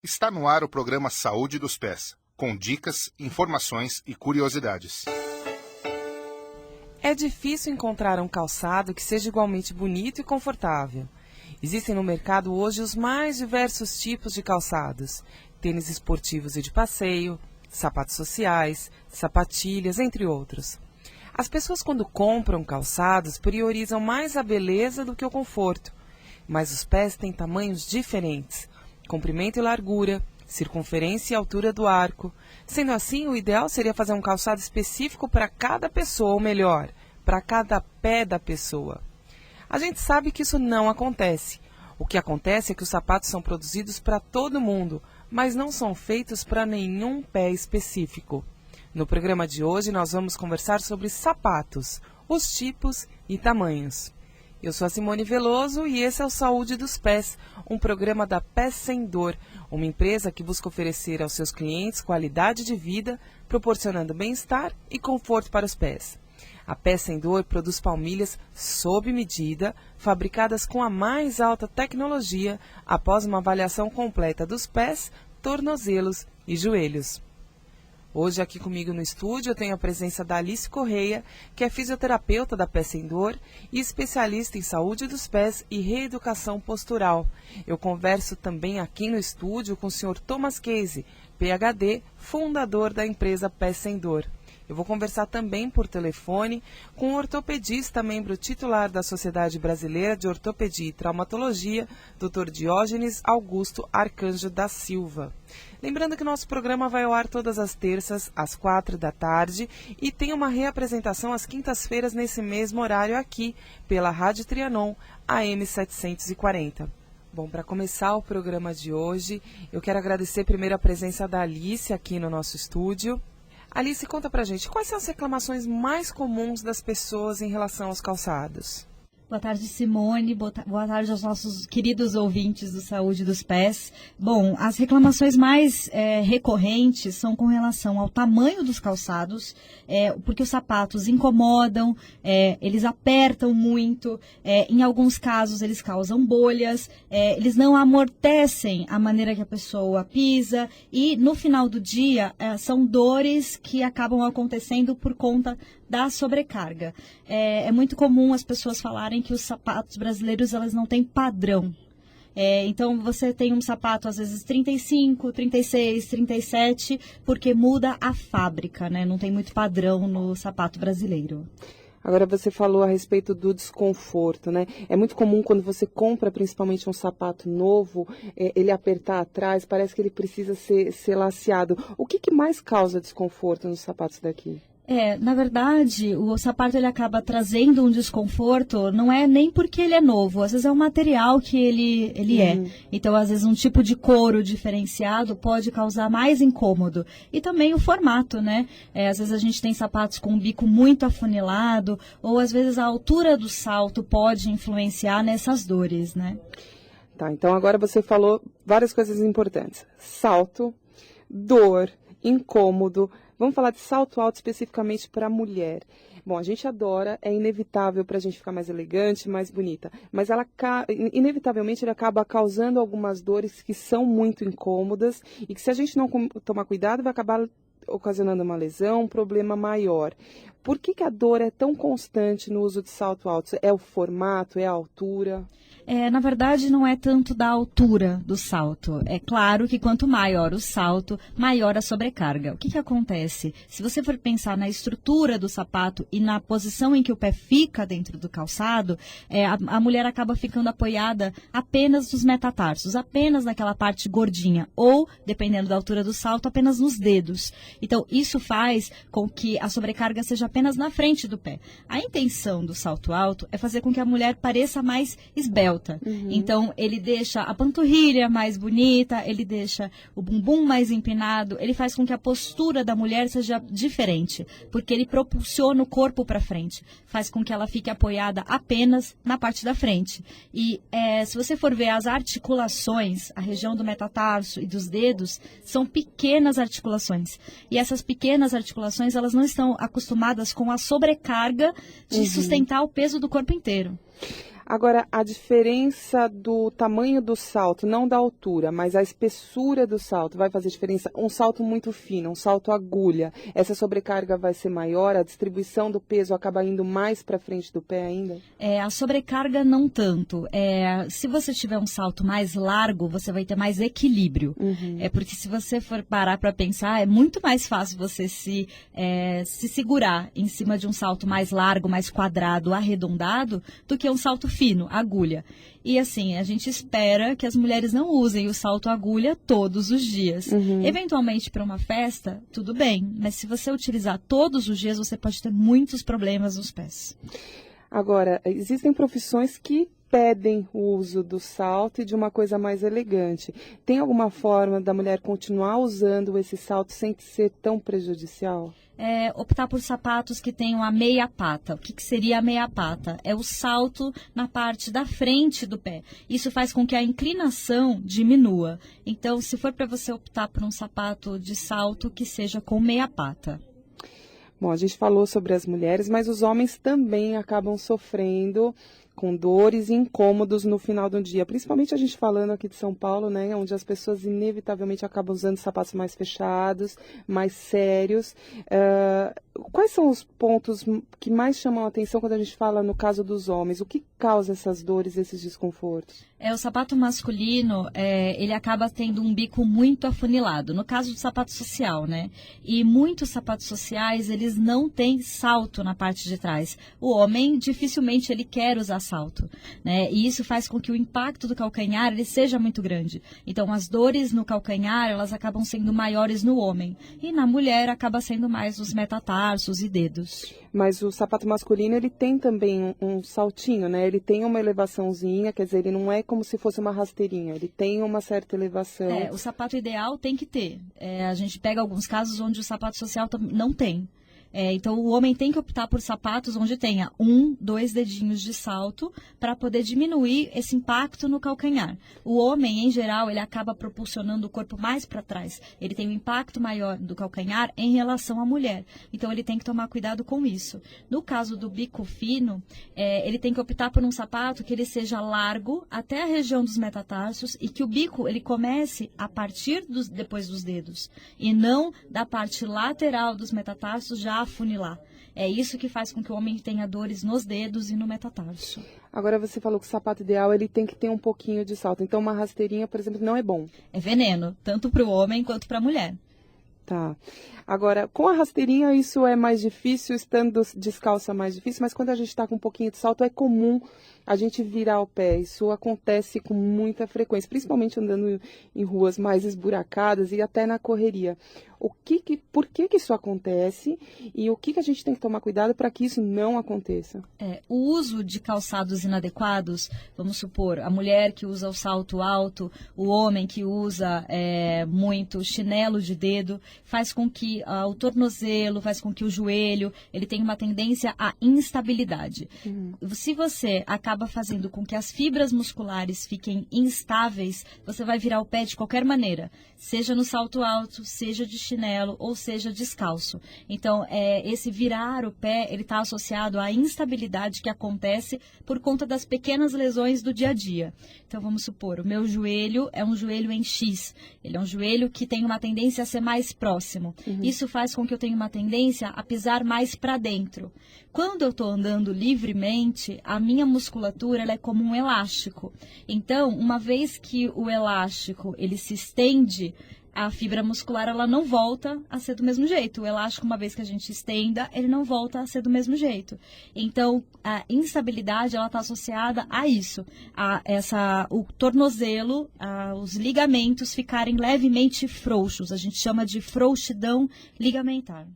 Está no ar o programa Saúde dos Pés, com dicas, informações e curiosidades. É difícil encontrar um calçado que seja igualmente bonito e confortável. Existem no mercado hoje os mais diversos tipos de calçados: tênis esportivos e de passeio, sapatos sociais, sapatilhas, entre outros. As pessoas, quando compram calçados, priorizam mais a beleza do que o conforto. Mas os pés têm tamanhos diferentes: comprimento e largura, circunferência e altura do arco. Sendo assim, o ideal seria fazer um calçado específico para cada pessoa, ou melhor, para cada pé da pessoa. A gente sabe que isso não acontece. O que acontece é que os sapatos são produzidos para todo mundo, mas não são feitos para nenhum pé específico. No programa de hoje, nós vamos conversar sobre sapatos, os tipos e tamanhos. Eu sou a Simone Veloso e esse é o Saúde dos Pés, um programa da Pés Sem Dor, uma empresa que busca oferecer aos seus clientes qualidade de vida, proporcionando bem-estar e conforto para os pés. A Pés Sem Dor produz palmilhas sob medida, fabricadas com a mais alta tecnologia, após uma avaliação completa dos pés, tornozelos e joelhos. Hoje aqui comigo no estúdio eu tenho a presença da Alice Correia, que é fisioterapeuta da Pés Sem Dor e especialista em saúde dos pés e reeducação postural. Eu converso também aqui no estúdio com o Sr. Thomas Casey, PhD, fundador da empresa Pés Sem Dor. Eu vou conversar também por telefone com o ortopedista, membro titular da Sociedade Brasileira de Ortopedia e Traumatologia, Dr. Diógenes Augusto Arcanjo da Silva. Lembrando que nosso programa vai ao ar todas as terças, às 16h, e tem uma reapresentação às quintas-feiras nesse mesmo horário aqui, pela Rádio Trianon, AM 740. Bom, para começar o programa de hoje, eu quero agradecer primeiro a presença da Alice aqui no nosso estúdio. Alice, conta pra gente, quais são as reclamações mais comuns das pessoas em relação aos calçados? Boa tarde, Simone. Boa tarde aos nossos queridos ouvintes do Saúde dos Pés. Bom, as reclamações mais recorrentes são com relação ao tamanho dos calçados, porque os sapatos incomodam, eles apertam muito, em alguns casos eles causam bolhas, eles não amortecem a maneira que a pessoa pisa e no final do dia são dores que acabam acontecendo por conta da sobrecarga. É muito comum as pessoas falarem que os sapatos brasileiros elas não têm padrão. Então você tem um sapato às vezes 35, 36, 37, porque muda a fábrica, né? Não tem muito padrão no sapato brasileiro. Agora você falou a respeito do desconforto, né? É muito comum quando você compra principalmente um sapato novo, ele apertar atrás, parece que ele precisa ser laceado. O que mais causa desconforto nos sapatos daqui? Na verdade, o sapato ele acaba trazendo um desconforto, não é nem porque ele é novo, às vezes é o material que ele é. Então, às vezes, um tipo de couro diferenciado pode causar mais incômodo. E também o formato, né? Às vezes a gente tem sapatos com o bico muito afunilado, ou às vezes a altura do salto pode influenciar nessas dores, né? Tá, então agora você falou várias coisas importantes. Salto, dor, incômodo. Vamos falar de salto alto especificamente para a mulher. Bom, a gente adora, é inevitável para a gente ficar mais elegante, mais bonita, mas inevitavelmente ele acaba causando algumas dores que são muito incômodas e que se a gente não tomar cuidado vai acabar ocasionando uma lesão, um problema maior. Por que a dor é tão constante no uso de salto alto? É o formato, é a altura? Na verdade, não é tanto da altura do salto. É claro que quanto maior o salto, maior a sobrecarga. O que acontece? Se você for pensar na estrutura do sapato e na posição em que o pé fica dentro do calçado, a mulher acaba ficando apoiada apenas nos metatarsos, apenas naquela parte gordinha, ou, dependendo da altura do salto, apenas nos dedos. Então, isso faz com que a sobrecarga seja apenas na frente do pé. A intenção do salto alto é fazer com que a mulher pareça mais esbelta. Então, ele deixa a panturrilha mais bonita, ele deixa o bumbum mais empinado, ele faz com que a postura da mulher seja diferente, porque ele propulsiona o corpo para frente, faz com que ela fique apoiada apenas na parte da frente. E se você for ver as articulações, a região do metatarso e dos dedos, são pequenas articulações. E essas pequenas articulações, elas não estão acostumadas com a sobrecarga de sustentar o peso do corpo inteiro. Agora, a diferença do tamanho do salto, não da altura, mas a espessura do salto, vai fazer diferença? Um salto muito fino, um salto agulha, essa sobrecarga vai ser maior? A distribuição do peso acaba indo mais para frente do pé ainda? A sobrecarga não tanto. Se você tiver um salto mais largo, você vai ter mais equilíbrio. Porque se você for parar para pensar, é muito mais fácil você se segurar em cima de um salto mais largo, mais quadrado, arredondado, do que um salto fino, agulha. E assim, a gente espera que as mulheres não usem o salto agulha todos os dias. Eventualmente para uma festa, tudo bem, mas se você utilizar todos os dias, você pode ter muitos problemas nos pés. Agora, existem profissões que pedem o uso do salto e de uma coisa mais elegante. Tem alguma forma da mulher continuar usando esse salto sem ser tão prejudicial? Optar por sapatos que tenham a meia pata. O que seria a meia pata? É o salto na parte da frente do pé. Isso faz com que a inclinação diminua. Então, se for para você optar por um sapato de salto, que seja com meia pata. Bom, a gente falou sobre as mulheres, mas os homens também acabam sofrendo com dores e incômodos no final do dia. Principalmente a gente falando aqui de São Paulo, né, onde as pessoas inevitavelmente acabam usando sapatos mais fechados, mais sérios. Quais são os pontos que mais chamam a atenção quando a gente fala no caso dos homens? O que causa essas dores, esses desconfortos? O sapato masculino, ele acaba tendo um bico muito afunilado, no caso do sapato social, né? E muitos sapatos sociais, eles não têm salto na parte de trás. O homem, dificilmente, ele quer usar salto, né? E isso faz com que o impacto do calcanhar, ele seja muito grande. Então, as dores no calcanhar, elas acabam sendo maiores no homem. E na mulher, acaba sendo mais os metatarsos e dedos. Mas o sapato masculino, ele tem também um saltinho, né? Ele tem uma elevaçãozinha, quer dizer, ele não é como se fosse uma rasteirinha, ele tem uma certa elevação. O sapato ideal tem que ter. A gente pega alguns casos onde o sapato social não tem. Então, o homem tem que optar por sapatos onde tenha 1, 2 dedinhos de salto para poder diminuir esse impacto no calcanhar. O homem, em geral, ele acaba propulsionando o corpo mais para trás. Ele tem um impacto maior do calcanhar em relação à mulher. Então, ele tem que tomar cuidado com isso. No caso do bico fino, ele tem que optar por um sapato que ele seja largo até a região dos metatarsos e que o bico ele comece a partir depois dos dedos e não da parte lateral dos metatarsos já afunilar. É isso que faz com que o homem tenha dores nos dedos e no metatarso. Agora você falou que o sapato ideal ele tem que ter um pouquinho de salto. Então uma rasteirinha, por exemplo, não é bom. É veneno, tanto para o homem quanto para a mulher. Tá. Agora, com a rasteirinha isso é mais difícil, estando descalça é mais difícil, mas quando a gente está com um pouquinho de salto é comum a gente virar o pé. Isso acontece com muita frequência, principalmente andando em ruas mais esburacadas e até na correria. Por que isso acontece e o que a gente tem que tomar cuidado para que isso não aconteça? O uso de calçados inadequados, vamos supor, a mulher que usa o salto alto, o homem que usa muito chinelo de dedo, faz com que o tornozelo, faz com que o joelho, ele tenha uma tendência à instabilidade. Se você acaba fazendo com que as fibras musculares fiquem instáveis, você vai virar o pé de qualquer maneira, seja no salto alto, seja de chinelo ou seja descalço. Então, esse virar o pé, ele está associado à instabilidade que acontece por conta das pequenas lesões do dia a dia. Então, vamos supor, o meu joelho é um joelho em X. Ele é um joelho que tem uma tendência a ser mais próximo. Isso faz com que eu tenha uma tendência a pisar mais para dentro. Quando eu estou andando livremente, a minha musculatura ela é como um elástico. Então, uma vez que o elástico ele se estende, a fibra muscular ela não volta a ser do mesmo jeito. O elástico, uma vez que a gente estenda, ele não volta a ser do mesmo jeito. Então, a instabilidade ela está associada a isso, o tornozelo, os ligamentos ficarem levemente frouxos. A gente chama de frouxidão ligamentar.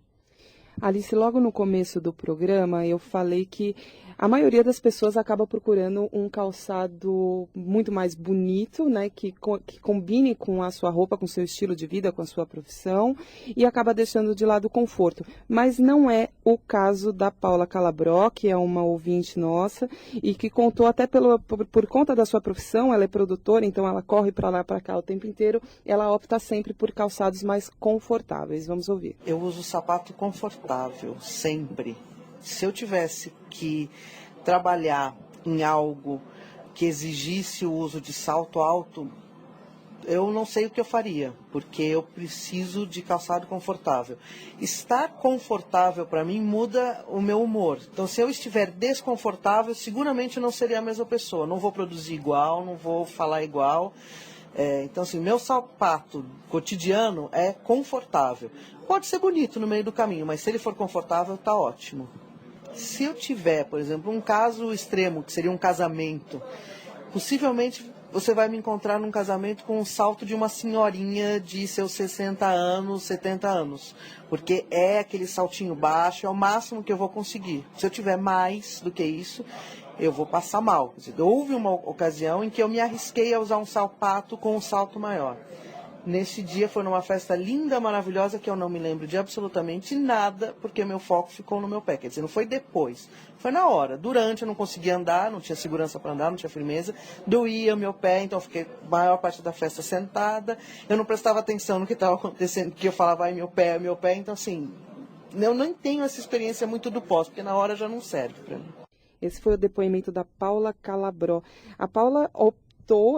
Alice, logo no começo do programa, eu falei que a maioria das pessoas acaba procurando um calçado muito mais bonito, né, que combine com a sua roupa, com o seu estilo de vida, com a sua profissão, e acaba deixando de lado o conforto. Mas não é o caso da Paula Calabró, que é uma ouvinte nossa, e que contou até por conta da sua profissão, ela é produtora, então ela corre para lá e para cá o tempo inteiro, ela opta sempre por calçados mais confortáveis. Vamos ouvir. Eu uso sapato confortável, sempre. Se eu tivesse que trabalhar em algo que exigisse o uso de salto alto, eu não sei o que eu faria, porque eu preciso de calçado confortável. Estar confortável para mim muda o meu humor. Então, se eu estiver desconfortável, seguramente eu não seria a mesma pessoa. Não vou produzir igual, não vou falar igual. Então, assim, meu sapato cotidiano é confortável. Pode ser bonito no meio do caminho, mas se ele for confortável, tá ótimo. Se eu tiver, por exemplo, um caso extremo, que seria um casamento, possivelmente você vai me encontrar num casamento com um salto de uma senhorinha de seus 60 anos, 70 anos. Porque é aquele saltinho baixo, é o máximo que eu vou conseguir. Se eu tiver mais do que isso, eu vou passar mal. Quer dizer, houve uma ocasião em que eu me arrisquei a usar um sapato com um salto maior. Neste dia foi numa festa linda, maravilhosa, que eu não me lembro de absolutamente nada, porque meu foco ficou no meu pé. Quer dizer, não foi depois, foi na hora. Durante eu não conseguia andar, não tinha segurança para andar, não tinha firmeza, doía o meu pé, então eu fiquei a maior parte da festa sentada. Eu não prestava atenção no que estava acontecendo, porque eu falava, ai, meu pé, então assim, eu não tenho essa experiência muito do pós, porque na hora já não serve para mim. Esse foi o depoimento da Paula Calabró. A Paula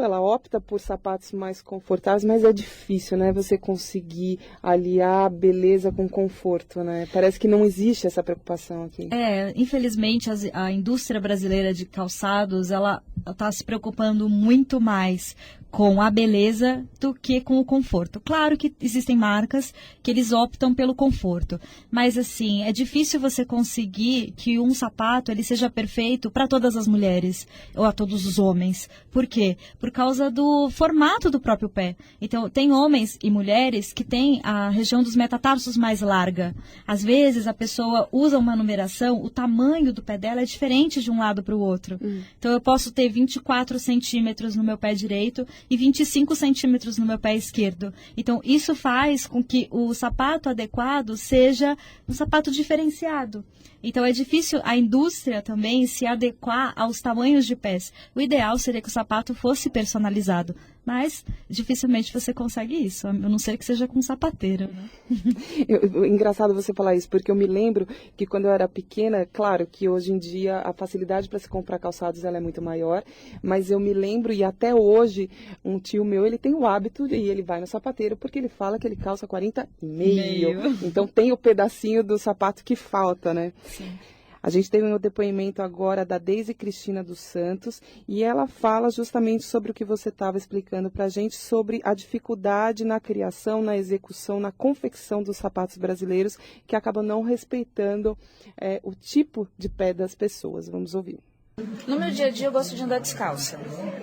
ela opta por sapatos mais confortáveis, mas é difícil, né? Você conseguir aliar beleza com conforto, né? Parece que não existe essa preocupação aqui. Infelizmente a indústria brasileira de calçados, ela está se preocupando muito mais com a beleza do que com o conforto. Claro que existem marcas que eles optam pelo conforto, mas assim, é difícil você conseguir que um sapato ele seja perfeito para todas as mulheres ou a todos os homens. Por quê? Por causa do formato do próprio pé. Então, tem homens e mulheres que têm a região dos metatarsos mais larga. Às vezes, a pessoa usa uma numeração, o tamanho do pé dela é diferente de um lado para o outro. Então, eu posso ter 24 centímetros no meu pé direito e 25 centímetros no meu pé esquerdo. Então, isso faz com que o sapato adequado seja um sapato diferenciado. Então, é difícil a indústria também se adequar aos tamanhos de pés. O ideal seria que o sapato fosse personalizado, mas dificilmente você consegue isso, a não ser que seja com um sapateiro. Engraçado você falar isso, porque eu me lembro que quando eu era pequena, claro que hoje em dia a facilidade para se comprar calçados ela é muito maior, mas eu me lembro, e até hoje, um tio meu, ele tem o hábito e ele vai no sapateiro porque ele fala que ele calça 40 e meio. Então tem o pedacinho do sapato que falta, né? Sim. A gente teve um depoimento agora da Deise Cristina dos Santos e ela fala justamente sobre o que você estava explicando para a gente, sobre a dificuldade na criação, na execução, na confecção dos sapatos brasileiros que acabam não respeitando o tipo de pé das pessoas. Vamos ouvir. No meu dia a dia eu gosto de andar descalça,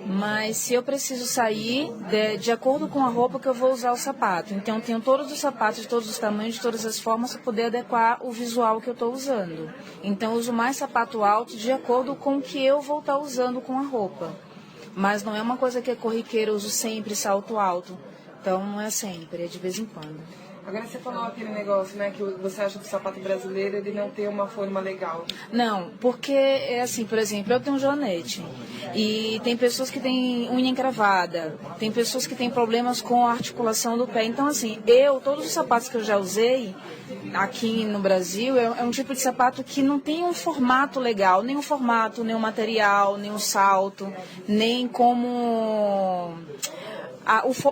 mas se eu preciso sair, de acordo com a roupa que eu vou usar o sapato. Então eu tenho todos os sapatos de todos os tamanhos, de todas as formas, para poder adequar o visual que eu estou usando. Então eu uso mais sapato alto de acordo com o que eu vou estar usando com a roupa. Mas não é uma coisa que é corriqueira, eu uso sempre salto alto. Então não é sempre, é de vez em quando. Agora você falou aquele negócio, né, que você acha que o sapato brasileiro ele não tem uma forma legal. Não, porque é assim, por exemplo, eu tenho joanete e tem pessoas que têm unha encravada, tem pessoas que têm problemas com a articulação do pé. Então, assim, todos os sapatos que eu já usei aqui no Brasil é um tipo de sapato que não tem um formato legal, nem um formato, nem um material, nem um salto, nem como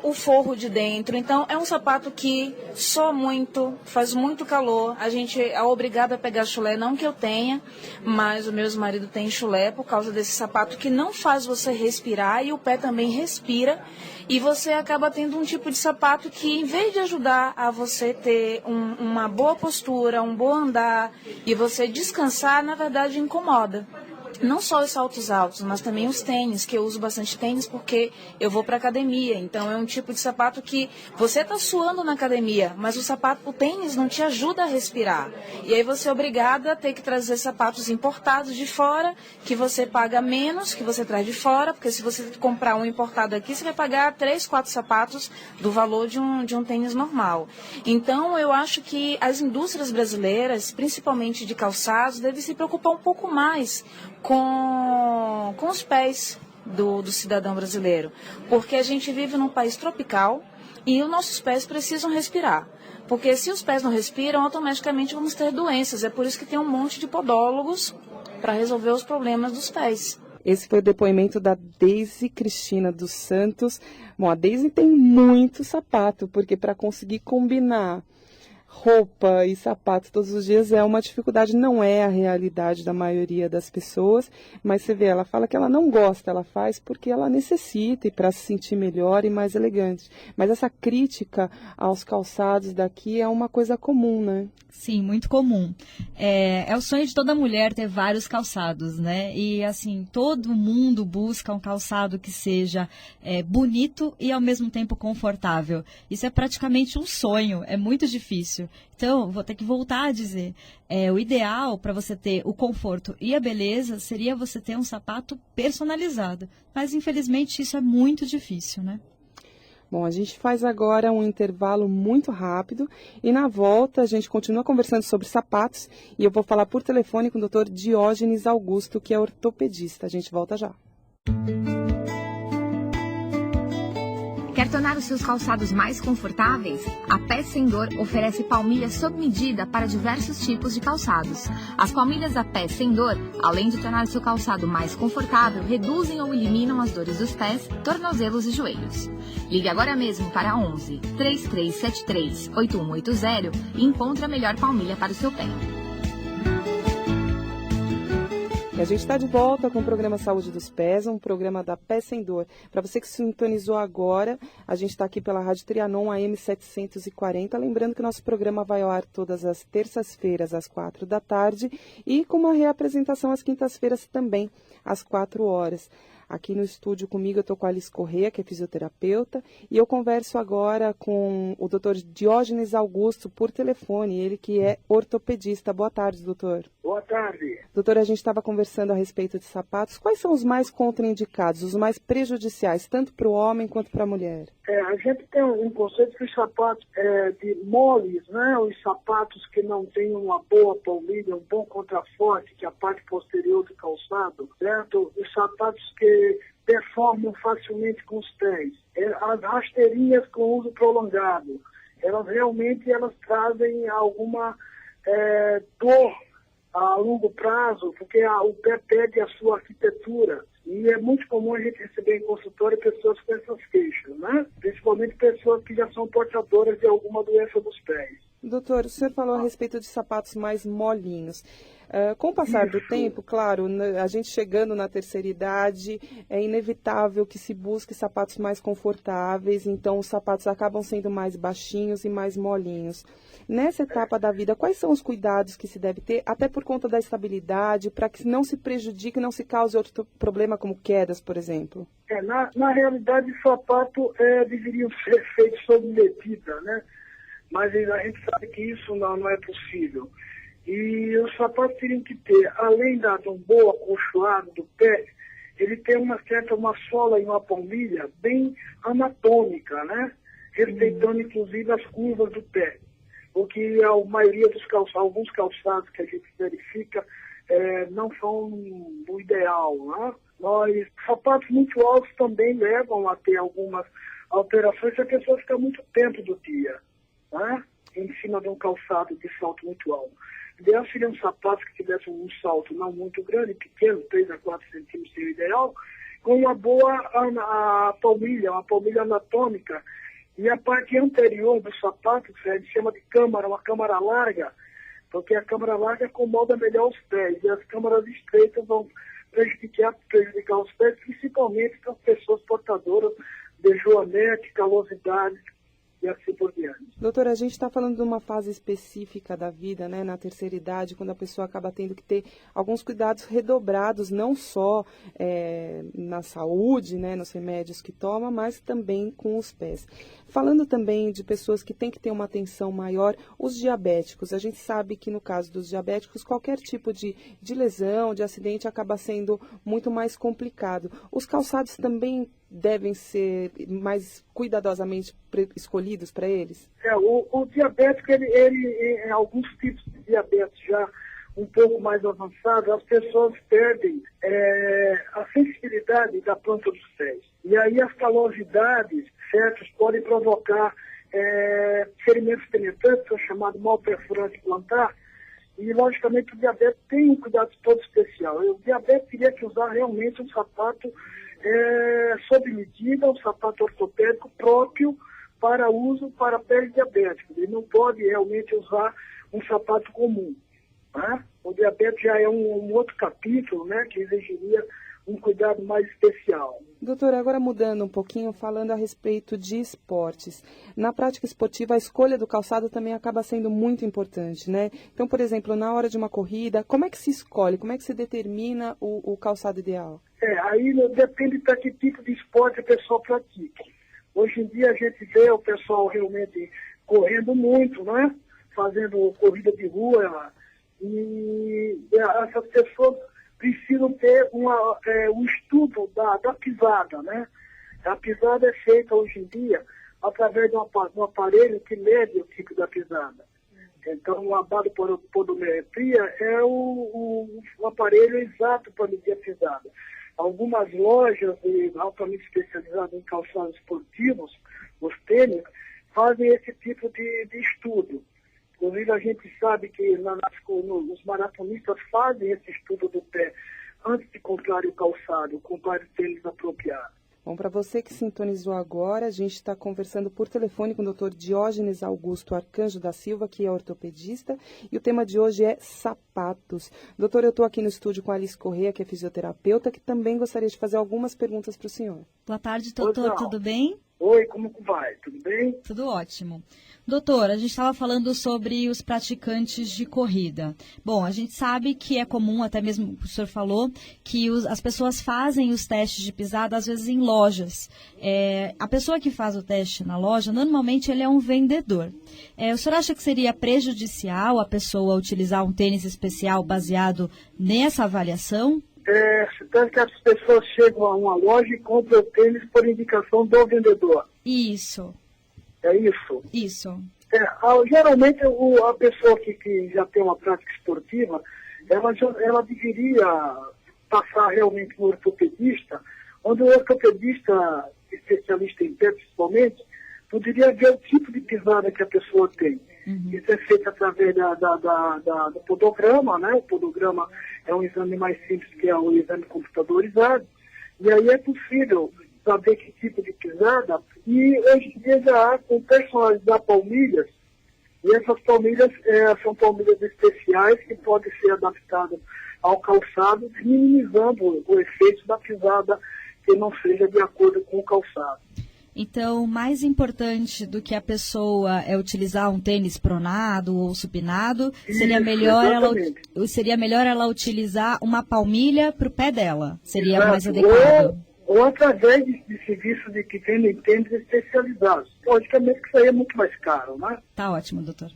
o forro de dentro. Então é um sapato que soa muito, faz muito calor, a gente é obrigado a pegar chulé, não que eu tenha, mas o meu ex-marido tem chulé por causa desse sapato que não faz você respirar e o pé também respira, e você acaba tendo um tipo de sapato que, em vez de ajudar a você ter uma boa postura, um bom andar e você descansar, na verdade incomoda. Não só os saltos altos, mas também os tênis, que eu uso bastante tênis porque eu vou para academia. Então é um tipo de sapato que você está suando na academia, mas o tênis não te ajuda a respirar. E aí você é obrigada a ter que trazer sapatos importados de fora, que você paga menos, que você traz de fora, porque se você comprar um importado aqui, você vai pagar 3, 4 sapatos do valor de um tênis normal. Então eu acho que as indústrias brasileiras, principalmente de calçados, devem se preocupar um pouco mais com os pés do cidadão brasileiro, porque a gente vive num país tropical e os nossos pés precisam respirar, porque se os pés não respiram, automaticamente vamos ter doenças. É por isso que tem um monte de podólogos para resolver os problemas dos pés. Esse foi o depoimento da Deise Cristina dos Santos. Bom, a Deise tem muito sapato, porque para conseguir combinar roupa e sapatos todos os dias é uma dificuldade, não é a realidade da maioria das pessoas, mas você vê, ela fala que ela não gosta, ela faz porque ela necessita e para se sentir melhor e mais elegante. Mas essa crítica aos calçados daqui é uma coisa comum, né? Sim, muito comum. É o sonho de toda mulher ter vários calçados, né? E assim, todo mundo busca um calçado que seja bonito e ao mesmo tempo confortável. Isso é praticamente um sonho, é muito difícil. Então, vou ter que voltar a dizer, o ideal para você ter o conforto e a beleza seria você ter um sapato personalizado. Mas infelizmente isso é muito difícil, né? Bom, a gente faz agora um intervalo muito rápido e na volta a gente continua conversando sobre sapatos e eu vou falar por telefone com o Dr. Diógenes Augusto, que é ortopedista. A gente volta já. Quer tornar os seus calçados mais confortáveis? A Pé Sem Dor oferece palmilhas sob medida para diversos tipos de calçados. As palmilhas da Pé Sem Dor, além de tornar o seu calçado mais confortável, reduzem ou eliminam as dores dos pés, tornozelos e joelhos. Ligue agora mesmo para 11 3373 8180 e encontre a melhor palmilha para o seu pé. E a gente está de volta com o programa Saúde dos Pés, um programa da Pé Sem Dor. Para você que sintonizou agora, a gente está aqui pela Rádio Trianon AM 740. Lembrando que nosso programa vai ao ar todas as terças-feiras às 4 da tarde e com uma reapresentação às quintas-feiras também às 4 horas. Aqui no estúdio comigo eu estou com a Alice Corrêa, que é fisioterapeuta, e eu converso agora com o Dr. Diógenes Augusto por telefone, ele que é ortopedista. Boa tarde, doutor. Boa tarde. Doutor, a gente estava conversando a respeito de sapatos. Quais são os mais contraindicados, os mais prejudiciais, tanto para o homem quanto para a mulher? A gente tem um conceito que os sapatos de moles, né? Os sapatos que não têm uma boa palmilha, um bom contraforte, que é a parte posterior do calçado, certo? Os sapatos que deformam facilmente com os pés. As rasteirinhas com uso prolongado. Elas realmente trazem alguma dor a longo prazo, porque o pé perde a sua arquitetura. E é muito comum a gente receber em consultório pessoas com essas queixas, né? Principalmente pessoas que já são portadoras de alguma doença dos pés. Doutor, o senhor falou a respeito de sapatos mais molinhos. Com o passar do tempo, claro, a gente chegando na terceira idade, é inevitável que se busque sapatos mais confortáveis, então os sapatos acabam sendo mais baixinhos e mais molinhos. Nessa etapa da vida, quais são os cuidados que se deve ter, até por conta da estabilidade, para que não se prejudique, não se cause outro problema como quedas, por exemplo? Na realidade, o sapato deveria ser feito sob medida, né? Mas a gente sabe que isso não é possível. E os sapatos teriam que ter, além de um bom acolchoado do pé, ele tem uma sola e uma palmilha bem anatômica, né? Respeitando inclusive as curvas do pé. O que a maioria dos calçados, alguns calçados que a gente verifica, não são o ideal, né? Sapatos muito altos também levam a ter algumas alterações se a pessoa ficar muito tempo do dia, né? Em cima de um calçado de salto muito alto. O ideal seriam sapatos que tivessem um salto não muito grande, pequeno, 3 a 4 centímetros seria o ideal, com uma boa palmilha, uma palmilha anatômica, e a parte anterior do sapato, que a gente chama de câmara, uma câmara larga, porque a câmara larga acomoda melhor os pés, e as câmaras estreitas vão prejudicar os pés, principalmente para as pessoas portadoras de joanete, calosidade, e assim por diante. Doutora, a gente está falando de uma fase específica da vida, né, na terceira idade, quando a pessoa acaba tendo que ter alguns cuidados redobrados, não só na saúde, né, nos remédios que toma, mas também com os pés. Falando também de pessoas que têm que ter uma atenção maior, os diabéticos. A gente sabe que no caso dos diabéticos, qualquer tipo de lesão, de acidente, acaba sendo muito mais complicado. Os calçados também devem ser mais cuidadosamente escolhidos para eles? O diabético, ele, em alguns tipos de diabetes já um pouco mais avançados, as pessoas perdem a sensibilidade da planta dos pés. E aí as calosidades, certos, podem provocar ferimentos penetrantes, que é chamado mal perfurante plantar, E, logicamente, o diabetes tem um cuidado todo especial. O diabetes teria que usar realmente um sapato sob medida, um sapato ortopédico próprio para uso para pele diabética. Ele não pode realmente usar um sapato comum. Né? O diabetes já é um outro capítulo, né, que exigiria um cuidado mais especial. Doutora, agora mudando um pouquinho, falando a respeito de esportes. Na prática esportiva, a escolha do calçado também acaba sendo muito importante, né? Então, por exemplo, na hora de uma corrida, como é que se escolhe, como é que se determina o calçado ideal? Aí depende para que tipo de esporte a pessoa pratique. Hoje em dia a gente vê o pessoal realmente correndo muito, né? Fazendo corrida de rua, e essas pessoas precisam ter um estudo da pisada, né? A pisada é feita hoje em dia através de um aparelho que mede o tipo da pisada. Então, a baropodometria é o aparelho exato para medir a pisada. Algumas lojas altamente especializadas em calçados esportivos, os tênis, fazem esse tipo de estudo. Inclusive, a gente sabe que os maratonistas fazem esse estudo do pé antes de comprar o calçado, comprar o tênis apropriado. Bom, para você que sintonizou agora, a gente está conversando por telefone com o Dr. Diógenes Augusto Arcanjo da Silva, que é ortopedista, e o tema de hoje é sapatos. Doutor, eu estou aqui no estúdio com a Alice Correia, que é fisioterapeuta, que também gostaria de fazer algumas perguntas para o senhor. Boa tarde, doutor, tudo bem? Oi, como vai? Tudo bem? Tudo ótimo. Doutor, a gente estava falando sobre os praticantes de corrida. Bom, a gente sabe que é comum, até mesmo o senhor falou, que as pessoas fazem os testes de pisada, às vezes, em lojas. A pessoa que faz o teste na loja, normalmente ele é um vendedor. O senhor acha que seria prejudicial a pessoa utilizar um tênis especial baseado nessa avaliação? Tanto que as pessoas chegam a uma loja e compram o tênis por indicação do vendedor. Isso. É isso? Isso. Geralmente, a pessoa que já tem uma prática esportiva, ela deveria passar realmente no ortopedista, onde o ortopedista, especialista em pé principalmente, poderia ver o tipo de pisada que a pessoa tem. Uhum. Isso é feito através do podograma, né? O podograma é um exame mais simples que é o exame computadorizado, e aí é possível saber que tipo de pisada, e hoje em dia já há com personalizar palmilhas, e essas palmilhas são palmilhas especiais que podem ser adaptadas ao calçado, minimizando o efeito da pisada que não seja de acordo com o calçado. Então, mais importante do que a pessoa utilizar um tênis pronado ou supinado, seria melhor ela utilizar uma palmilha para o pé dela. Seria Exato. Mais adequado. Ou através de serviços que vendem tênis especializados. Logicamente que isso aí é muito mais caro, né? Tá ótimo, doutor.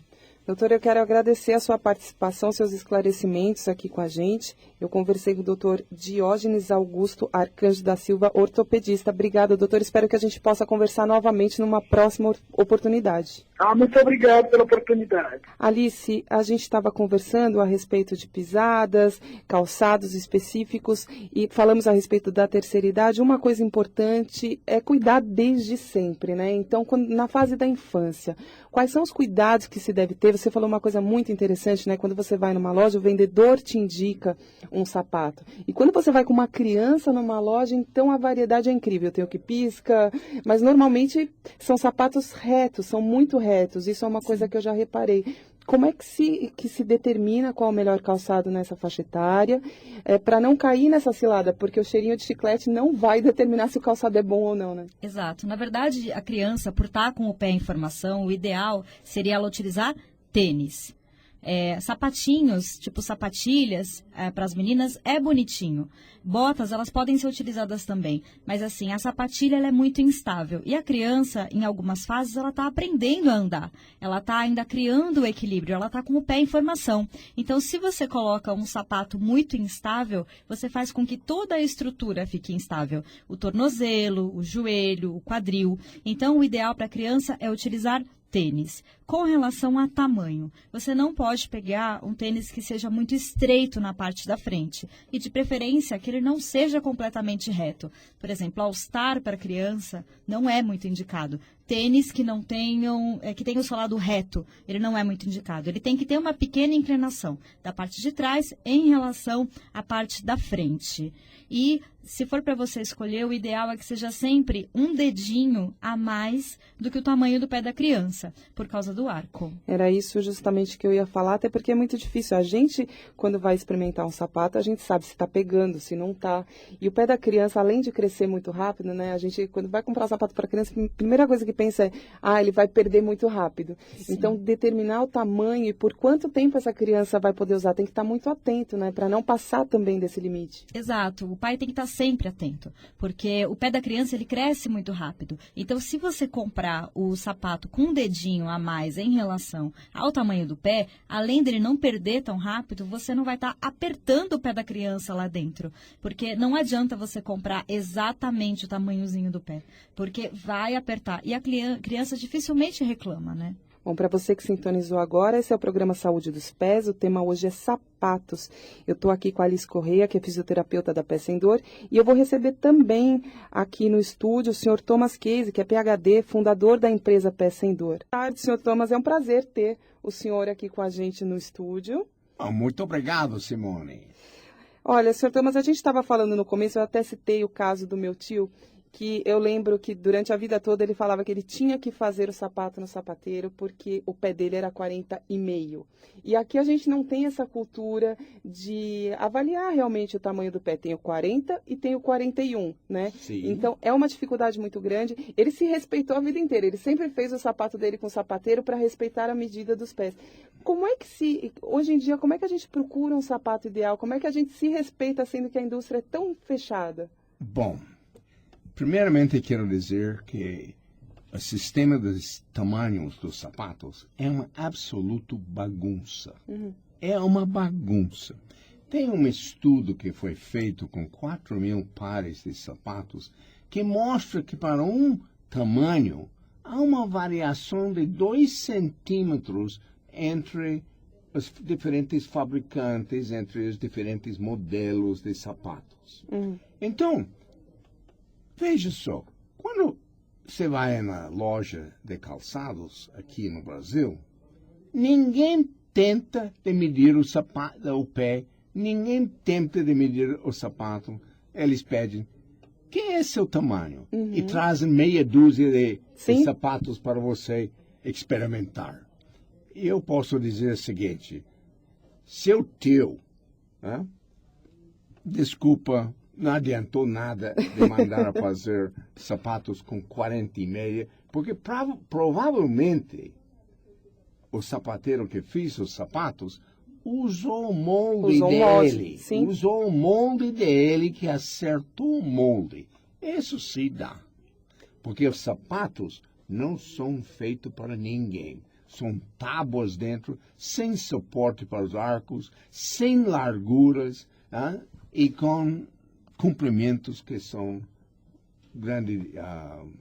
Doutor, eu quero agradecer a sua participação, seus esclarecimentos aqui com a gente. Eu conversei com o doutor Diógenes Augusto Arcanjo da Silva, ortopedista. Obrigada, doutor. Espero que a gente possa conversar novamente numa próxima oportunidade. Muito obrigado pela oportunidade. Alice, a gente estava conversando a respeito de pisadas, calçados específicos e falamos a respeito da terceira idade. Uma coisa importante é cuidar desde sempre, né? Então, na fase da infância, quais são os cuidados que se deve ter? Você falou uma coisa muito interessante, né? Quando você vai numa loja, o vendedor te indica um sapato. E quando você vai com uma criança numa loja, então a variedade é incrível. Tem o que pisca, mas normalmente são sapatos retos, são muito retos. Isso é uma coisa que eu já reparei. Como é que se determina qual é o melhor calçado nessa faixa etária, para não cair nessa cilada? Porque o cheirinho de chiclete não vai determinar se o calçado é bom ou não, né? Exato. Na verdade, a criança, por estar com o pé em formação, o ideal seria ela utilizar tênis. Sapatinhos, tipo sapatilhas, para as meninas é bonitinho. Botas, elas podem ser utilizadas também. Mas assim, a sapatilha ela é muito instável. E a criança, em algumas fases, ela está aprendendo a andar. Ela está ainda criando o equilíbrio, ela está com o pé em formação. Então, se você coloca um sapato muito instável, você faz com que toda a estrutura fique instável. O tornozelo, o joelho, o quadril. Então, o ideal para a criança é utilizar tênis. Com relação a tamanho, você não pode pegar um tênis que seja muito estreito na parte da frente e, de preferência, que ele não seja completamente reto. Por exemplo, All Star para criança não é muito indicado. tênis que não tenham, que tenham o solado reto, ele não é muito indicado. Ele tem que ter uma pequena inclinação da parte de trás em relação à parte da frente. E se for para você escolher, o ideal é que seja sempre um dedinho a mais do que o tamanho do pé da criança, por causa do arco. Era isso justamente que eu ia falar, até porque é muito difícil. A gente, quando vai experimentar um sapato, a gente sabe se está pegando, se não está. E o pé da criança, além de crescer muito rápido, né? A gente, quando vai comprar um sapato para criança, a primeira coisa que pensa é, ele vai perder muito rápido. Sim. Então, determinar o tamanho e por quanto tempo essa criança vai poder usar, tem que estar muito atento, né? Para não passar também desse limite. Exato. O pai tem que estar sempre atento, porque o pé da criança, ele cresce muito rápido. Então, se você comprar o sapato com um dedinho a mais em relação ao tamanho do pé, além dele não perder tão rápido, você não vai estar apertando o pé da criança lá dentro. Porque não adianta você comprar exatamente o tamanhozinho do pé, porque vai apertar. E a criança dificilmente reclama, né? Bom, para você que sintonizou agora, esse é o programa Saúde dos Pés. O tema hoje é sapatos. Eu estou aqui com a Alice Correia, que é fisioterapeuta da Pé Sem Dor, e eu vou receber também aqui no estúdio o senhor Thomas Case, que é PhD, fundador da empresa Pé Sem Dor. Boa tarde, senhor Thomas. É um prazer ter o senhor aqui com a gente no estúdio. Muito obrigado, Simone. Olha, senhor Thomas, a gente estava falando no começo, eu até citei o caso do meu tio, que eu lembro que durante a vida toda ele falava que ele tinha que fazer o sapato no sapateiro porque o pé dele era 40,5. E aqui a gente não tem essa cultura de avaliar realmente o tamanho do pé. Tem o 40 e tem o 41, né? Sim. Então é uma dificuldade muito grande. Ele se respeitou a vida inteira. Ele sempre fez o sapato dele com o sapateiro para respeitar a medida dos pés. Como é que hoje em dia, como é que a gente procura um sapato ideal? Como é que a gente se respeita sendo que a indústria é tão fechada? Bom, primeiramente, quero dizer que o sistema dos tamanhos dos sapatos é uma absoluta bagunça. Uhum. É uma bagunça. Tem um estudo que foi feito com 4.000 pares de sapatos que mostra que para um tamanho há uma variação de 2 centímetros entre os diferentes fabricantes, entre os diferentes modelos de sapatos. Uhum. Então, veja só, quando você vai na loja de calçados aqui no Brasil, ninguém tenta de medir o pé, ninguém tenta de medir o sapato. Eles pedem, que é seu tamanho? Uhum. E trazem meia dúzia de sapatos para você experimentar. E eu posso dizer o seguinte, seu tio, desculpa, não adiantou nada de mandar a fazer sapatos com 40,5, porque provavelmente o sapateiro que fez os sapatos usou o molde dele. Usou o molde dele que acertou o molde. Isso se dá. Porque os sapatos não são feitos para ninguém. São tábuas dentro, sem suporte para os arcos, sem larguras, e com comprimentos que são grande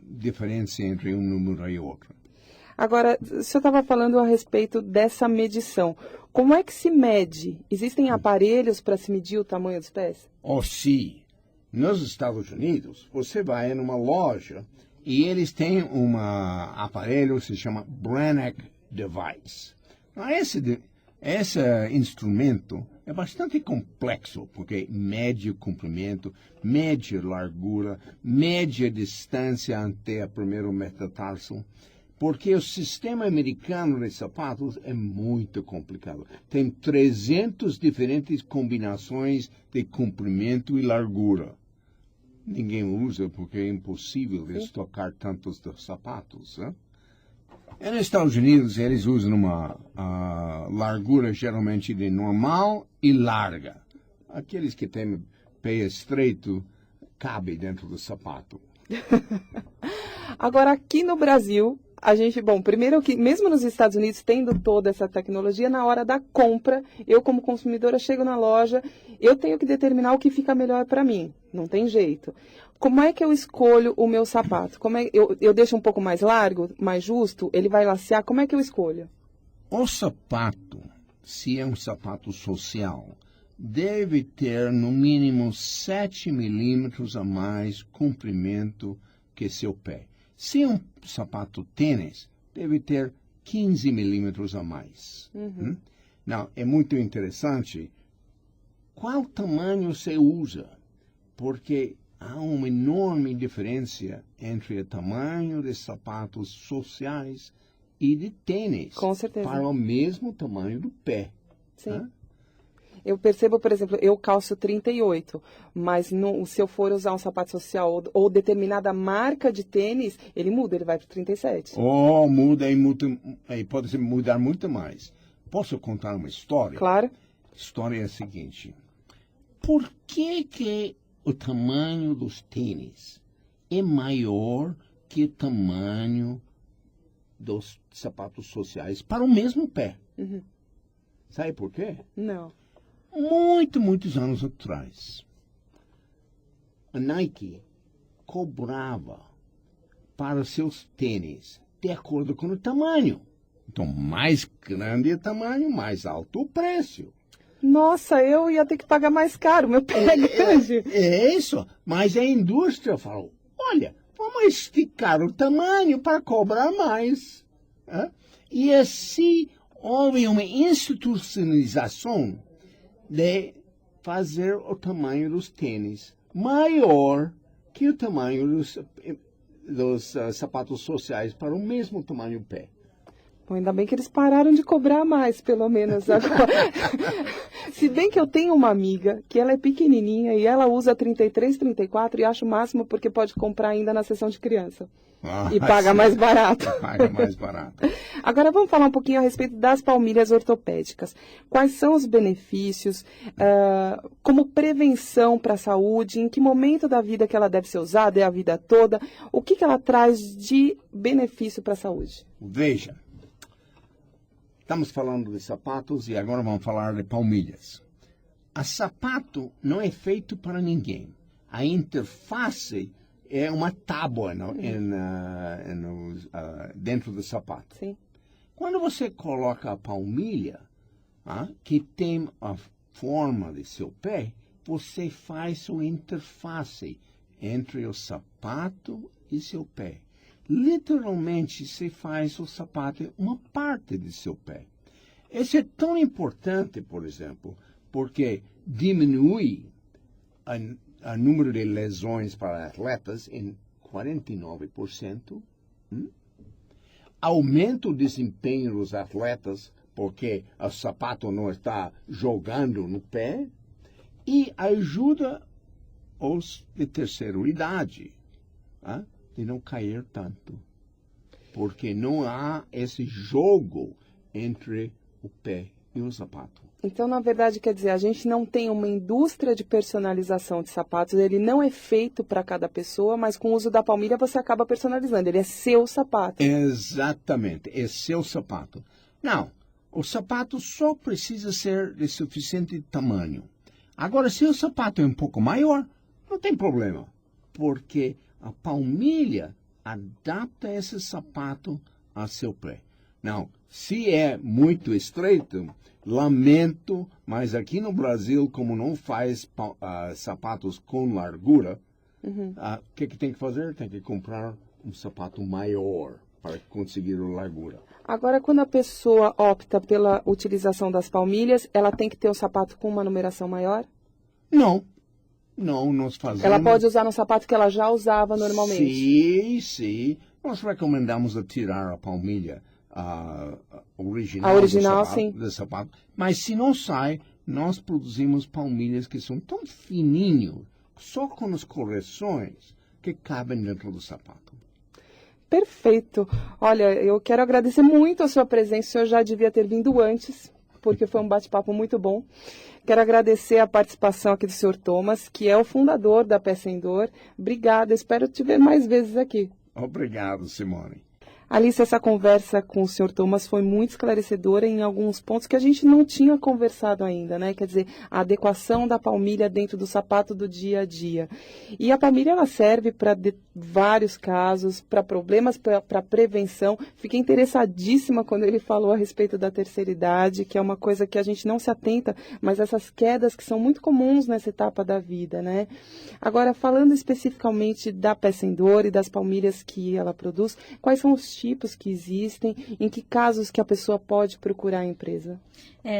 diferença entre um número e outro. Agora, o senhor estava falando a respeito dessa medição. Como é que se mede? Existem aparelhos para se medir o tamanho dos pés? Sim. Nos Estados Unidos, você vai numa loja e eles têm um aparelho que se chama Branach Device. Esse instrumento é bastante complexo, porque mede o comprimento, mede a largura, mede a distância até o primeiro metatarso, porque o sistema americano de sapatos é muito complicado. Tem 300 diferentes combinações de comprimento e largura. Ninguém usa porque é impossível estocar tantos dos sapatos, né? Nos Estados Unidos, eles usam uma largura geralmente de normal e larga. Aqueles que têm pé estreito, cabe dentro do sapato. Agora, aqui no Brasil, a gente, primeiro que mesmo nos Estados Unidos, tendo toda essa tecnologia, na hora da compra, eu como consumidora chego na loja, eu tenho que determinar o que fica melhor para mim. Não tem jeito. Como é que eu escolho o meu sapato? Eu deixo um pouco mais largo, mais justo? Ele vai lacear? Como é que eu escolho? O sapato, se é um sapato social, deve ter no mínimo 7 milímetros a mais comprimento que seu pé. Se um sapato tênis, deve ter 15 milímetros a mais. Não, é muito interessante qual tamanho você usa, porque há uma enorme diferença entre o tamanho de sapatos sociais e de tênis. Com certeza. Para o mesmo tamanho do pé. Sim. Né? Eu percebo, por exemplo, eu calço 38, mas se eu for usar um sapato social ou determinada marca de tênis, ele muda, ele vai para 37. Oh, muda e pode mudar muito mais. Posso contar uma história? Claro. A história é a seguinte. Por que o tamanho dos tênis é maior que o tamanho dos sapatos sociais para o mesmo pé? Sabe por quê? Não. Muitos anos atrás, a Nike cobrava para seus tênis de acordo com o tamanho. Então, mais grande o tamanho, mais alto o preço. Nossa, eu ia ter que pagar mais caro, meu pé é grande. É isso, mas a indústria falou, olha, vamos esticar o tamanho para cobrar mais. E assim houve uma institucionalização de fazer o tamanho dos tênis maior que o tamanho dos sapatos sociais para o mesmo tamanho do pé. Bom, ainda bem que eles pararam de cobrar mais, pelo menos agora. Se bem que eu tenho uma amiga que ela é pequenininha e ela usa 33, 34 e acho o máximo porque pode comprar ainda na seção de criança. E paga mais barato. Paga mais barato. Agora vamos falar um pouquinho a respeito das palmilhas ortopédicas. Quais são os benefícios, como prevenção para a saúde, em que momento da vida que ela deve ser usada, é a vida toda, o que ela traz de benefício para a saúde? Veja, estamos falando de sapatos e agora vamos falar de palmilhas. A sapato não é feito para ninguém. A interface é uma tábua dentro do sapato. Sim. Quando você coloca a palmilha, que tem a forma de seu pé, você faz uma interface entre o sapato e seu pé. Literalmente, você faz o sapato uma parte de seu pé. Isso é tão importante, por exemplo, porque diminui o número de lesões para atletas em 49%, aumenta o desempenho dos atletas, porque o sapato não está jogando no pé, e ajuda os de terceira idade de não cair tanto, porque não há esse jogo entre o pé e o sapato. Então, na verdade, quer dizer, a gente não tem uma indústria de personalização de sapatos, ele não é feito para cada pessoa, mas com o uso da palmilha você acaba personalizando, ele é seu sapato. Exatamente, é seu sapato. Não, o sapato só precisa ser de suficiente tamanho. Agora, se o sapato é um pouco maior, não tem problema, porque a palmilha adapta esse sapato a seu pé. Não, se é muito estreito, lamento, mas aqui no Brasil, como não faz sapatos com largura, o que tem que fazer? Tem que comprar um sapato maior para conseguir a largura. Agora, quando a pessoa opta pela utilização das palmilhas, ela tem que ter o sapato com uma numeração maior? Não, nós fazemos... Ela pode usar no sapato que ela já usava normalmente? Sim. Nós recomendamos tirar a palmilha original, do sapato. Mas se não sai, nós produzimos palmilhas que são tão fininhos, só com as correções, que cabem dentro do sapato. Perfeito. Olha, eu quero agradecer muito a sua presença. O senhor já devia ter vindo antes, porque foi um bate-papo muito bom. Quero agradecer a participação aqui do senhor Thomas, que é o fundador da Pé Sem Dor. Obrigada, espero te ver mais vezes aqui. Obrigado, Simone. Alice, essa conversa com o Sr. Thomas foi muito esclarecedora em alguns pontos que a gente não tinha conversado ainda, né? Quer dizer, a adequação da palmilha dentro do sapato do dia a dia. E a palmilha, ela serve para vários casos, para problemas, para prevenção. Fiquei interessadíssima quando ele falou a respeito da terceira idade, que é uma coisa que a gente não se atenta, mas essas quedas que são muito comuns nessa etapa da vida, né? Agora, falando especificamente da Peça Endor e das palmilhas que ela produz, quais são os tipos que existem, em que casos que a pessoa pode procurar a empresa?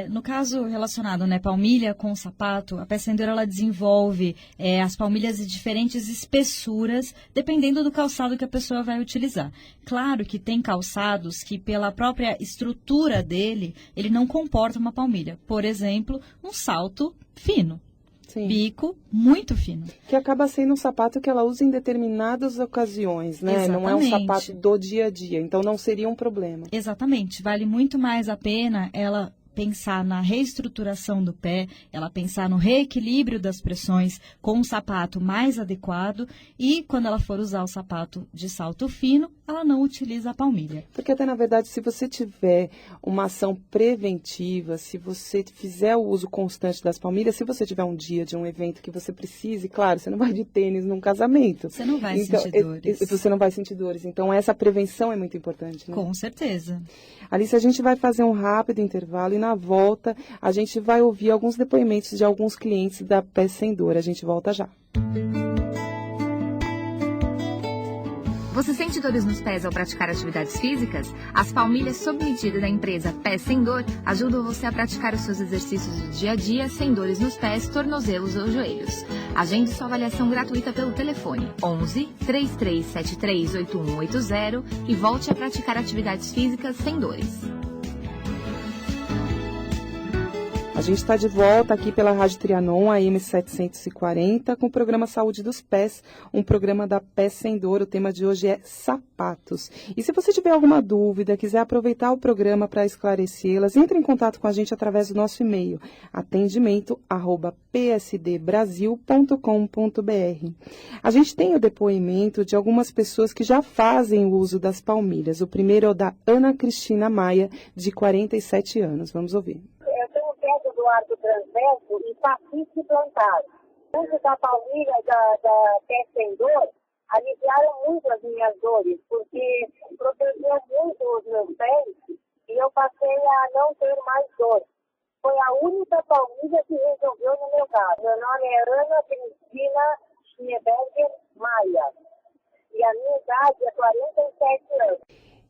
No caso relacionado, né, palmilha com sapato, a Peça Endor, ela desenvolve as palmilhas de diferentes espessuras, dependendo do calçado que a pessoa vai utilizar. Claro que tem calçados que, pela própria estrutura dele, ele não comporta uma palmilha. Por exemplo, um salto fino. Sim. Bico muito fino. Que acaba sendo um sapato que ela usa em determinadas ocasiões, né? Exatamente. Não é um sapato do dia a dia, então não seria um problema. Exatamente. Vale muito mais a pena ela pensar na reestruturação do pé, ela pensar no reequilíbrio das pressões com um sapato mais adequado e quando ela for usar o sapato de salto fino, ela não utiliza a palmilha. Porque até, na verdade, se você tiver uma ação preventiva, se você fizer o uso constante das palmilhas, se você tiver um dia de um evento que você precise, claro, você não vai de tênis num casamento. Você não vai sentir dores. Você não vai sentir dores. Então, essa prevenção é muito importante, né? Com certeza. Alice, a gente vai fazer um rápido intervalo e na volta a gente vai ouvir alguns depoimentos de alguns clientes da Peça Endor. A gente volta já. Você sente dores nos pés ao praticar atividades físicas? As palmilhas sob medida da empresa Peça Endor ajudam você a praticar os seus exercícios do dia a dia sem dores nos pés, tornozelos ou joelhos. Agende sua avaliação gratuita pelo telefone 11 3373 8180 e volte a praticar atividades físicas sem dores. A gente está de volta aqui pela Rádio Trianon, AM 740, com o programa Saúde dos Pés, um programa da Peça Endor. O tema de hoje é sapatos. E se você tiver alguma dúvida, quiser aproveitar o programa para esclarecê-las, entre em contato com a gente através do nosso e-mail, atendimento@psdbrasil.com.br. A gente tem o depoimento de algumas pessoas que já fazem o uso das palmilhas. O primeiro é o da Ana Cristina Maia, de 47 anos. Vamos ouvir. Do arco transverso e fascite plantar. O uso da palmilha da Peça Endor aliviaram muito as minhas dores, porque protegia muito os meus pés e eu passei a não ter mais dor. Foi a única palmilha que resolveu no meu caso. Meu nome é Ana Cristina Schneeberger Maia e a minha idade é 47 anos.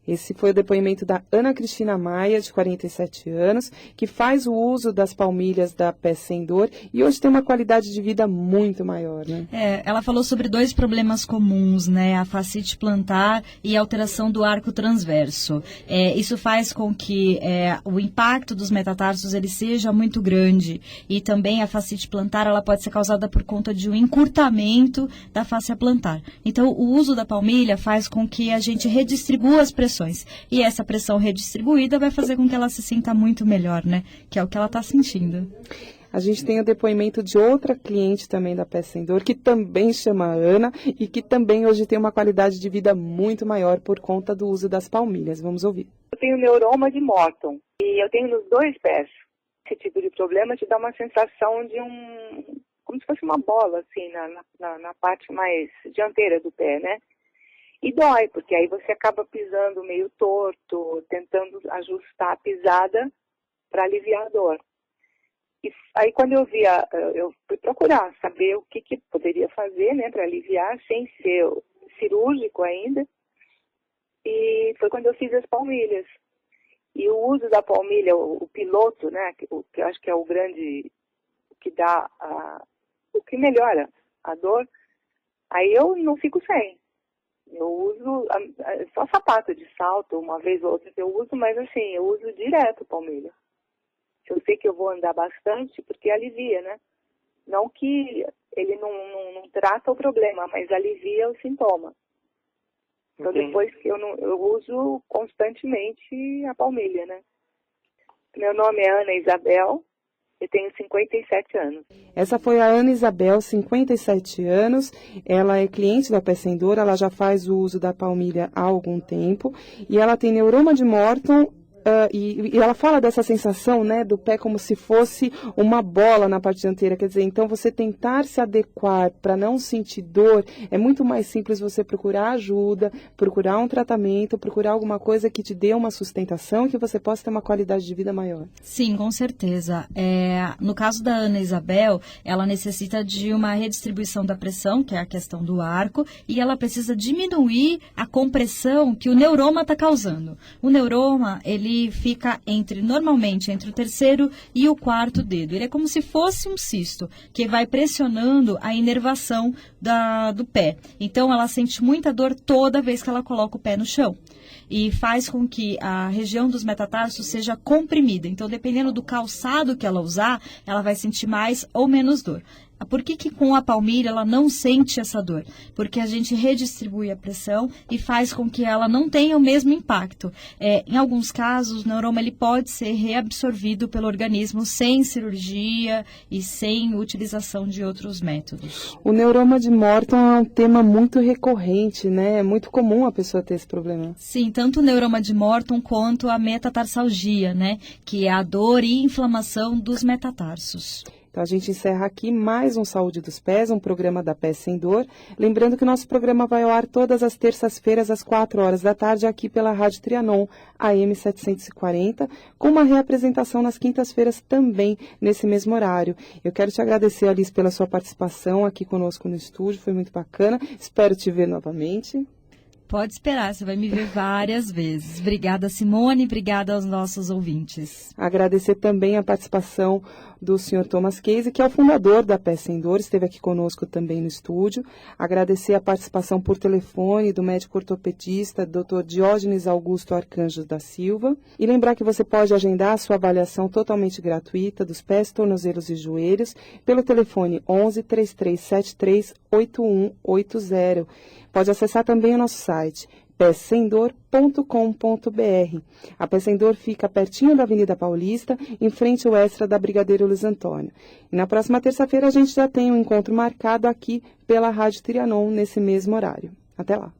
Esse foi o depoimento da Ana Cristina Maia, de 47 anos, que faz o uso das palmilhas da Peça Endor e hoje tem uma qualidade de vida muito maior, né? Ela falou sobre dois problemas comuns, né? A fascite plantar e a alteração do arco transverso. Isso faz com que o impacto dos metatarsos ele seja muito grande e também a fascite plantar ela pode ser causada por conta de um encurtamento da fáscia plantar. Então, o uso da palmilha faz com que a gente redistribua as pressões. E essa pressão redistribuída vai fazer com que ela se sinta muito melhor, né? Que é o que ela está sentindo. A gente tem o depoimento de outra cliente também da Peça Endor, que também chama Ana e que também hoje tem uma qualidade de vida muito maior por conta do uso das palmilhas. Vamos ouvir. Eu tenho neuroma de Morton e eu tenho nos dois pés. Esse tipo de problema te dá uma sensação de como se fosse uma bola, assim, na parte mais dianteira do pé, né? E dói, porque aí você acaba pisando meio torto, tentando ajustar a pisada para aliviar a dor. E aí quando eu fui procurar saber o que poderia fazer, né, para aliviar, sem ser cirúrgico ainda. E foi quando eu fiz as palmilhas. E o uso da palmilha, o piloto, né, que eu acho que é o grande, que dá, o que melhora a dor, aí eu não fico sem. Eu uso só sapato de salto, uma vez ou outra que eu uso, mas assim, eu uso direto palmilha. Eu sei que eu vou andar bastante, porque alivia, né? Não que ele não trata o problema, mas alivia o sintoma. Então depois que eu uso constantemente a palmilha, né? Meu nome é Ana Isabel, Eu tenho 57 anos. Essa foi a Ana Isabel, 57 anos. Ela é cliente da Pé Sem Dor, ela já faz o uso da palmilha há algum tempo. E ela tem neuroma de Morton. E ela fala dessa sensação, né, do pé como se fosse uma bola na parte dianteira. Quer dizer, então você tentar se adequar para não sentir dor, é muito mais simples você procurar ajuda, procurar um tratamento, procurar alguma coisa que te dê uma sustentação e que você possa ter uma qualidade de vida maior. Sim, com certeza. No caso da Ana Isabel, ela necessita de uma redistribuição da pressão, que é a questão do arco, e ela precisa diminuir a compressão que o neuroma está causando. O neuroma, ele fica normalmente entre o terceiro e o quarto dedo. Ele é como se fosse um cisto, que vai pressionando a inervação do pé. Então, ela sente muita dor toda vez que ela coloca o pé no chão. E faz com que a região dos metatarsos seja comprimida. Então, dependendo do calçado que ela usar, ela vai sentir mais ou menos dor. Por que com a palmilha ela não sente essa dor? Porque a gente redistribui a pressão e faz com que ela não tenha o mesmo impacto. Em alguns casos, o neuroma ele pode ser reabsorvido pelo organismo sem cirurgia e sem utilização de outros métodos. O neuroma de Morton é um tema muito recorrente, né? É muito comum a pessoa ter esse problema. Sim, tanto o neuroma de Morton quanto a metatarsalgia, né? Que é a dor e inflamação dos metatarsos. Então, a gente encerra aqui mais um Saúde dos Pés, um programa da Pé Sem Dor. Lembrando que o nosso programa vai ao ar todas as terças-feiras, às 4 horas da tarde, aqui pela Rádio Trianon, AM 740, com uma reapresentação nas quintas-feiras também, nesse mesmo horário. Eu quero te agradecer, Alice, pela sua participação aqui conosco no estúdio, foi muito bacana. Espero te ver novamente. Pode esperar, você vai me ver várias vezes. Obrigada, Simone, obrigada aos nossos ouvintes. Agradecer também a participação do Sr. Thomas Casey, que é o fundador da Pé Sem Dor, esteve aqui conosco também no estúdio. Agradecer a participação por telefone do médico ortopedista, Dr. Diógenes Augusto Arcanjo da Silva. E lembrar que você pode agendar a sua avaliação totalmente gratuita dos pés, tornozelos e joelhos pelo telefone 11 3373 8180. Pode acessar também o nosso site, pessemdor.com.br. A Pé Sem Dor fica pertinho da Avenida Paulista, em frente ao Extra da Brigadeiro Luiz Antônio. E na próxima terça-feira a gente já tem um encontro marcado aqui pela Rádio Trianon, nesse mesmo horário. Até lá!